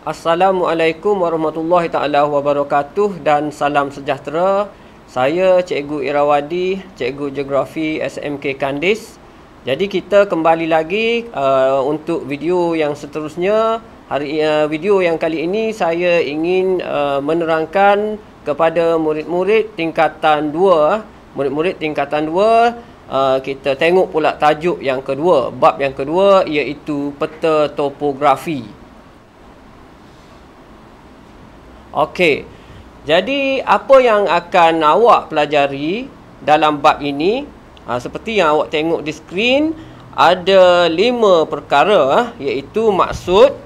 Assalamualaikum warahmatullahi taala wabarakatuh dan salam sejahtera. Saya Cikgu Irawadi, Cikgu Geografi SMK Kandis. Jadi kita kembali lagi untuk video yang seterusnya. Video yang kali ini saya ingin menerangkan kepada murid-murid tingkatan 2. Murid-murid tingkatan 2, kita tengok pula tajuk yang kedua, bab yang kedua, iaitu peta topografi. Okey, jadi apa yang akan awak pelajari dalam bab ini, seperti yang awak tengok di skrin, ada 5 perkara, iaitu maksud,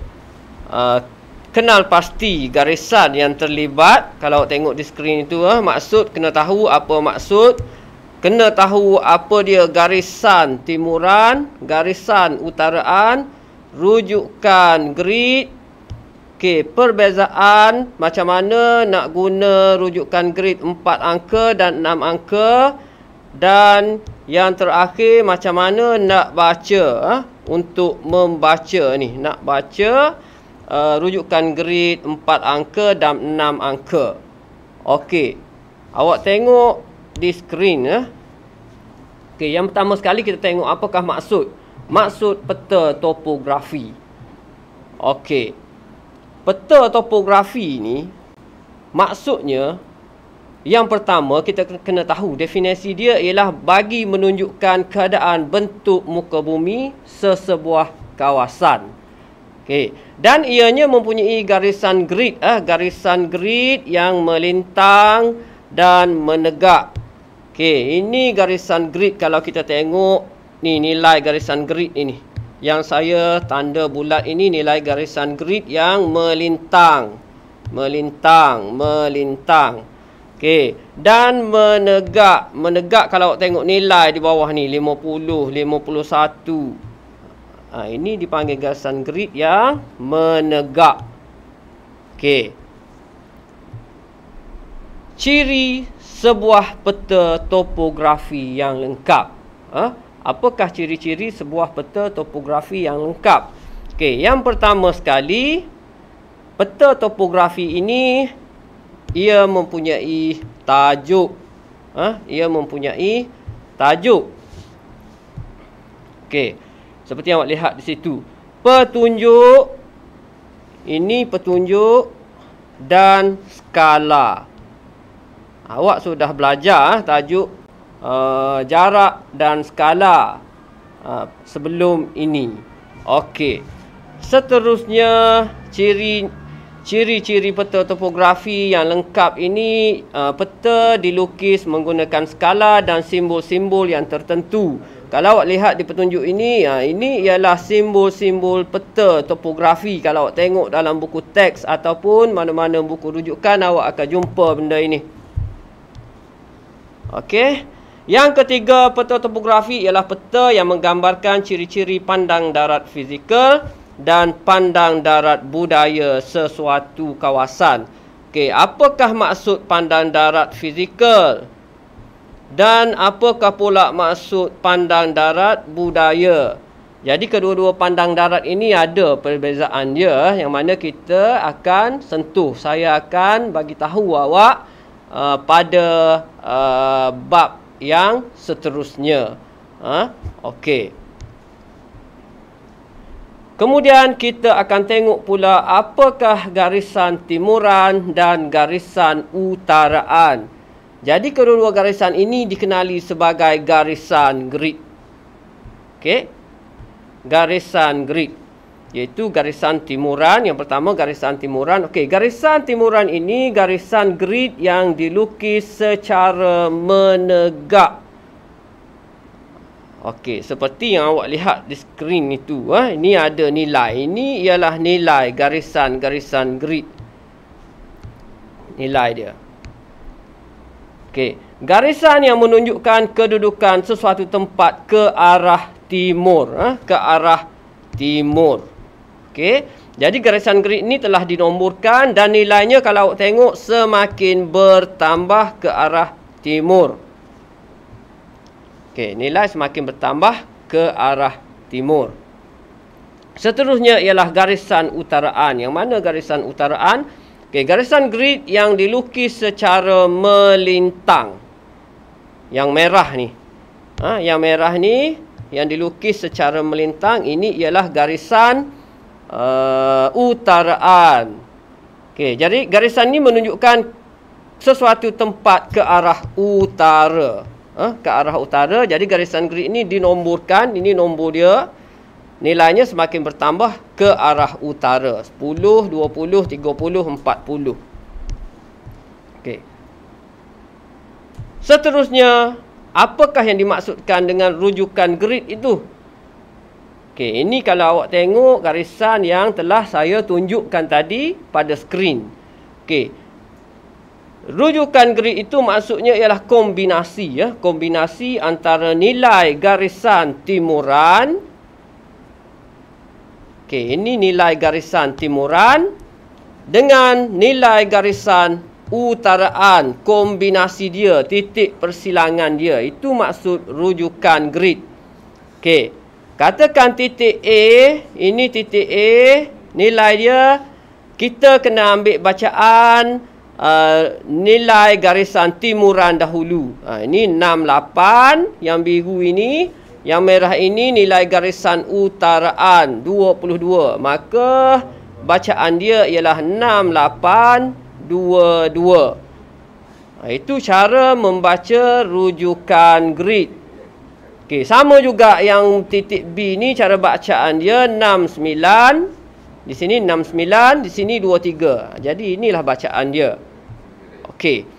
kenal pasti garisan yang terlibat. Kalau awak tengok di skrin itu, maksud, kena tahu apa maksud, kena tahu apa dia garisan timuran, garisan utaraan, rujukan grid. Okey, perbezaan macam mana nak guna rujukan grid 4 angka dan 6 angka. Dan yang terakhir, macam mana nak baca, untuk membaca ni, nak baca rujukan grid 4 angka dan 6 angka. Okey, awak tengok di skrin. Okey, yang pertama sekali kita tengok apakah maksud peta topografi. Okey, peta topografi ni maksudnya, yang pertama kita kena tahu definisi dia ialah bagi menunjukkan keadaan bentuk muka bumi sesebuah kawasan. Okey, dan ianya mempunyai garisan grid, garisan grid yang melintang dan menegak. Okey, ini garisan grid. Kalau kita tengok ni nilai garisan grid ini, yang saya tanda bulat ini nilai garisan grid yang melintang. Okey, dan menegak kalau awak tengok nilai di bawah ni 50, 51. Ini dipanggil garisan grid yang menegak. Okey, ciri sebuah peta topografi yang lengkap. Apakah ciri-ciri sebuah peta topografi yang lengkap? Okey, yang pertama sekali, peta topografi ini ia mempunyai tajuk. Ia mempunyai tajuk. Okey, seperti yang awak lihat di situ. Petunjuk, ini petunjuk dan skala. Awak sudah belajar tajuk jarak dan skala sebelum ini. Okey, seterusnya ciri-ciri peta topografi yang lengkap ini, peta dilukis menggunakan skala dan simbol-simbol yang tertentu. Kalau awak lihat di petunjuk ini, ini ialah simbol-simbol peta topografi. Kalau awak tengok dalam buku teks ataupun mana-mana buku rujukan, awak akan jumpa benda ini. Okey, yang ketiga, peta topografi ialah peta yang menggambarkan ciri-ciri pandang darat fizikal dan pandang darat budaya sesuatu kawasan. Okey, apakah maksud pandang darat fizikal? Dan apakah pula maksud pandang darat budaya? Jadi kedua-dua pandang darat ini ada perbezaan dia, yang mana kita akan sentuh. Saya akan bagi tahu awak pada bab yang seterusnya. Okey. Kemudian kita akan tengok pula apakah garisan timuran dan garisan utaraan. Jadi kedua-dua garisan ini dikenali sebagai garisan grid. Okey. Garisan grid, iaitu garisan timuran. Yang pertama, garisan timuran. Okey, garisan timuran ini garisan grid yang dilukis secara menegak. Okey, seperti yang awak lihat di skrin itu, ini ada nilai. Ini ialah nilai garisan grid. Nilai dia. Okey, garisan yang menunjukkan kedudukan sesuatu tempat ke arah timur, ke arah timur. Okey, jadi garisan grid ni telah dinomborkan dan nilainya kalau awak tengok semakin bertambah ke arah timur. Okey, nilai semakin bertambah ke arah timur. Seterusnya ialah garisan utaraan. Yang mana garisan utaraan? Okey, garisan grid yang dilukis secara melintang. Yang merah ni. Yang merah ni yang dilukis secara melintang, ini ialah garisan utaraan. Okey, jadi garisan ni menunjukkan sesuatu tempat ke arah utara. Ke arah utara. Jadi garisan grid ni dinomborkan, ini nombor dia. Nilainya semakin bertambah ke arah utara. 10, 20, 30, 40. Okey. Seterusnya, apakah yang dimaksudkan dengan rujukan grid itu? Okey, ini kalau awak tengok garisan yang telah saya tunjukkan tadi pada skrin. Okey. Rujukan grid itu maksudnya ialah kombinasi, ya, kombinasi antara nilai garisan timuran. Okey, ini nilai garisan timuran dengan nilai garisan utaraan, kombinasi dia, titik persilangan dia. Itu maksud rujukan grid. Okey, katakan titik A, ini titik A, nilai dia, kita kena ambil bacaan nilai garisan timuran dahulu. Ini 68, yang biru ini. Yang merah ini nilai garisan utaraan 22. Maka bacaan dia ialah 6822. Itu cara membaca rujukan grid. Okey, sama juga yang titik B ni, cara bacaan dia 69. Di sini 69, di sini 23. Jadi inilah bacaan dia. Okey.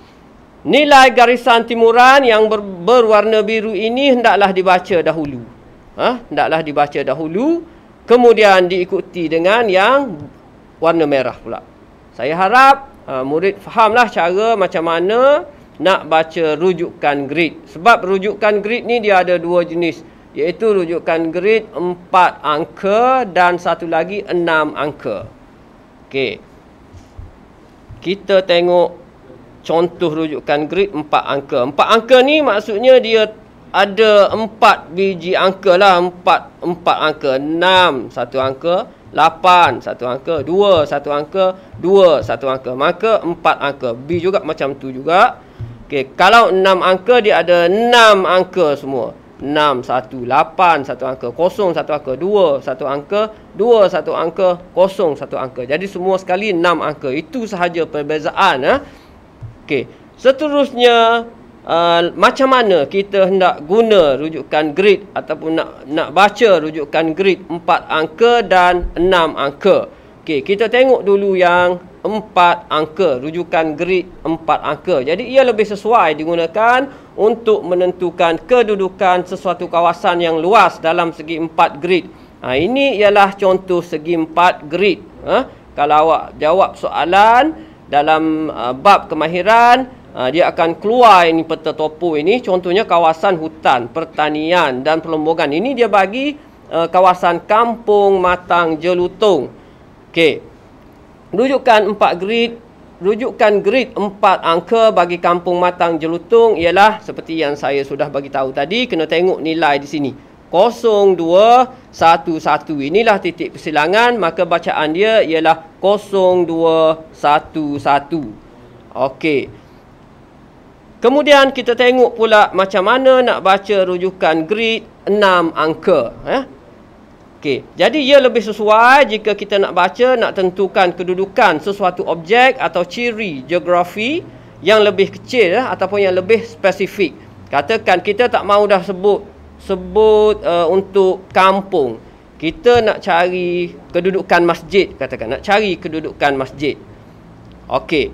Nilai garisan timuran yang berwarna biru ini hendaklah dibaca dahulu. Hendaklah dibaca dahulu. Kemudian diikuti dengan yang warna merah pula. Saya harap murid fahamlah cara macam mana nak baca rujukan grid. Sebab rujukan grid ni dia ada dua jenis. Iaitu rujukan grid 4 angka dan satu lagi 6 angka. Okey. Kita tengok contoh rujukan grid 4 angka. 4 angka ni maksudnya dia ada 4 biji angka lah. 4 angka. 6 satu angka, 8 satu angka, 2 satu angka, 2 satu angka. Maka 4 angka. B juga macam tu juga. Okey, kalau 6 angka dia ada 6 angka semua. 6 1, 8 satu angka, 0 satu angka, 2 satu angka, 2 satu angka, 0 satu angka. Jadi semua sekali 6 angka. Itu sahaja perbezaan. Okey, seterusnya macam mana kita hendak guna rujukan grid ataupun nak baca rujukan grid 4 angka dan 6 angka. Okey, kita tengok dulu yang 4 angka, rujukan grid 4 angka. Jadi ia lebih sesuai digunakan untuk menentukan kedudukan sesuatu kawasan yang luas dalam segi 4 grid. Ini ialah contoh segi 4 grid. Kalau awak jawab soalan dalam bab kemahiran, dia akan keluar ini peta topo ini. Contohnya kawasan hutan, pertanian dan perlombongan. Ini dia bagi kawasan Kampung Matang Jelutong. Okey. Rujukan 4 grid, rujukan grid 4 angka bagi Kampung Matang Jelutong ialah seperti yang saya sudah bagi tahu tadi. Kena tengok nilai di sini. 0211. Inilah titik persilangan, maka bacaan dia ialah 0211. Okey. Kemudian kita tengok pula macam mana nak baca rujukan grid 6 angka. Okey. Jadi ia lebih sesuai jika kita nak baca, nak tentukan kedudukan sesuatu objek atau ciri geografi yang lebih kecil ataupun yang lebih spesifik. Katakan kita tak mahu dah sebut untuk kampung. Kita nak cari kedudukan masjid, katakan nak cari kedudukan masjid. Okey.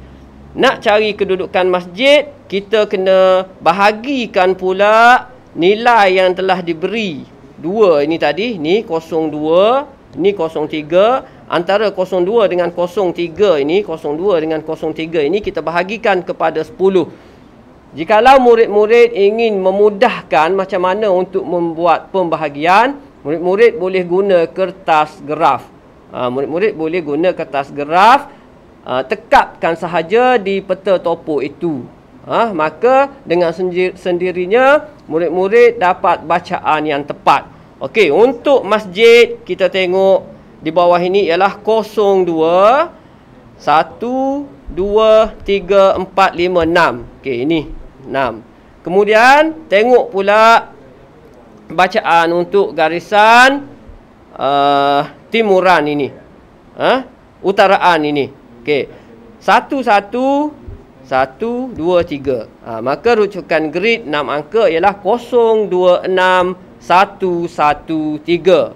Nak cari kedudukan masjid, kita kena bahagikan pula nilai yang telah diberi. 2 ini tadi, ni 02, ni 03. Antara 02 dengan 03 ini, 02 dengan 03 ini kita bahagikan kepada 10. Jikalau murid-murid ingin memudahkan macam mana untuk membuat pembahagian, murid-murid boleh guna kertas graf. Murid-murid boleh guna kertas graf, tekapkan sahaja di peta topo itu. Maka dengan sendirinya murid-murid dapat bacaan yang tepat. Okey, untuk masjid kita tengok di bawah ini ialah 02 1 2 3 4 5 6. Okey, ini 6. Kemudian tengok pula bacaan untuk garisan timuran ini. Utaraan ini. Okey. 1 1 1 2 3. Maka rujukan grid 6 angka ialah 026 113.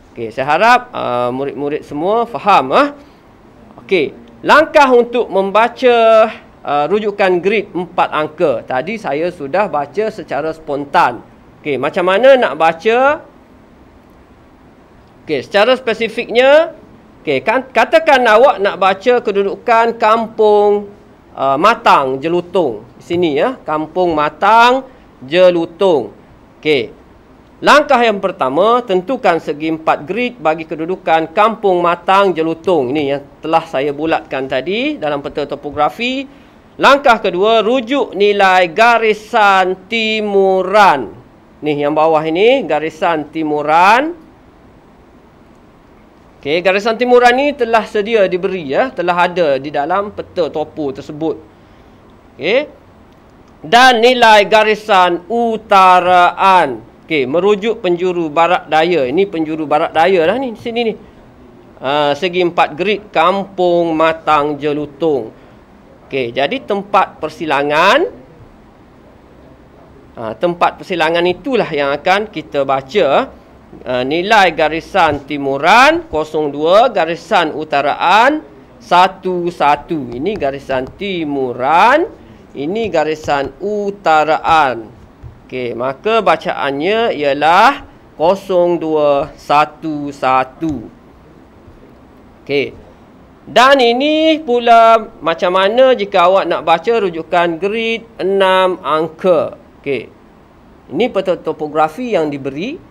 Okey, saya harap murid-murid semua faham. Okey, langkah untuk membaca rujukan grid 4 angka. Tadi saya sudah baca secara spontan. Okey, macam mana nak baca? Okey, secara spesifiknya, okey, katakan awak nak baca kedudukan Kampung Matang Jelutong. Di sini ya, Kampung Matang Jelutong. Okey. Langkah yang pertama, tentukan segi 4 grid bagi kedudukan Kampung Matang Jelutong. Ini yang telah saya bulatkan tadi dalam peta topografi. Langkah kedua, rujuk nilai garisan timuran. Ni yang bawah ini, garisan timuran. Okey, garisan timuran ni telah sedia diberi ya, telah ada di dalam peta topo tersebut. Okey. Dan nilai garisan utaraan. Okey, merujuk penjuru barat daya. Ini penjuru barat daya lah ni, sini ni. Segi 4 grid Kampung Matang Jelutong. Okey, jadi tempat persilangan. Tempat persilangan itulah yang akan kita baca. Nilai garisan timuran 02, garisan utaraan 11. Ini garisan timuran, ini garisan utaraan. Okey, maka bacaannya ialah 0211. Okey. Dan ini pula macam mana jika awak nak baca rujukan grid 6 angka. Okey. Ini peta topografi yang diberi.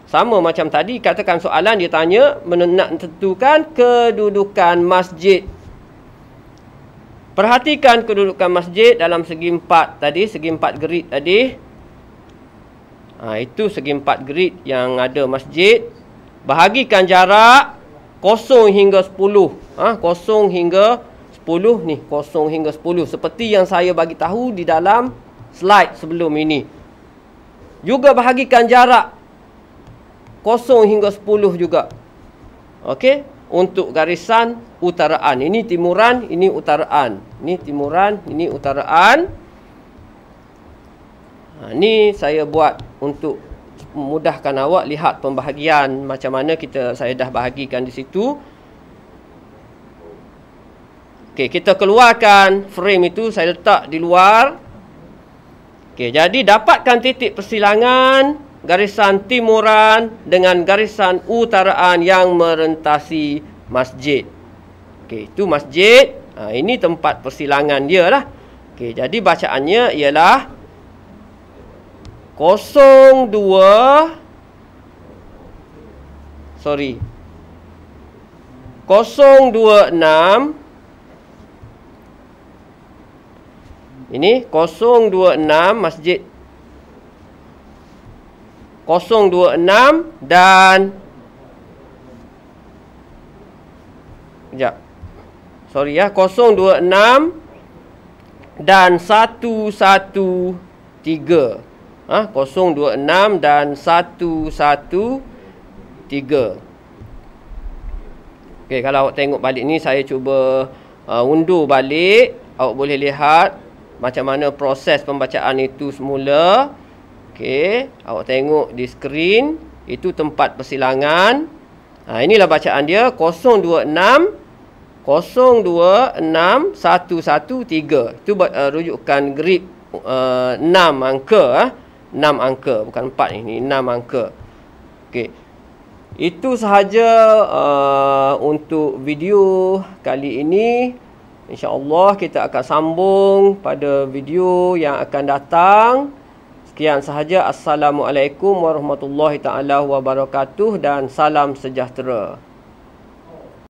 Sama macam tadi, katakan soalan dia tanya nak tentukan kedudukan masjid. Perhatikan kedudukan masjid dalam segi 4 tadi, segi 4 grid tadi. Itu segi 4 grid yang ada masjid. Bahagikan jarak 0 hingga 10. 0 hingga 10 ni, 0 hingga 10. Seperti yang saya bagi tahu di dalam slide sebelum ini. Juga bahagikan jarak 0 hingga 10 juga. Okey, untuk garisan utaraan. Ini timuran, ini utaraan. Ini timuran, ini utaraan. Ini saya buat untuk memudahkan awak lihat pembahagian macam mana saya dah bahagikan di situ. Okey, kita keluarkan frame itu, saya letak di luar. Okey, jadi dapatkan titik persilangan garisan timuran dengan garisan utaraan yang merentasi masjid. Okey, itu masjid. Ini tempat persilangan dia lah. Okey, jadi bacaannya ialah 026 ini 026 masjid 026 dan sekejap. 026 dan 113. 026 dan 113. Okey, kalau awak tengok balik ni, saya cuba undur balik. Awak boleh lihat macam mana proses pembacaan itu semula. Okey, awak tengok di skrin, itu tempat persilangan. Inilah bacaan dia, 026 113. Itu rujukan grid 6 angka. 6 angka, bukan 4 ini, 6 angka. Okey. Itu sahaja untuk video kali ini. InsyaAllah kita akan sambung pada video yang akan datang. Sekian sahaja. Assalamualaikum warahmatullahi taala wabarakatuh dan salam sejahtera.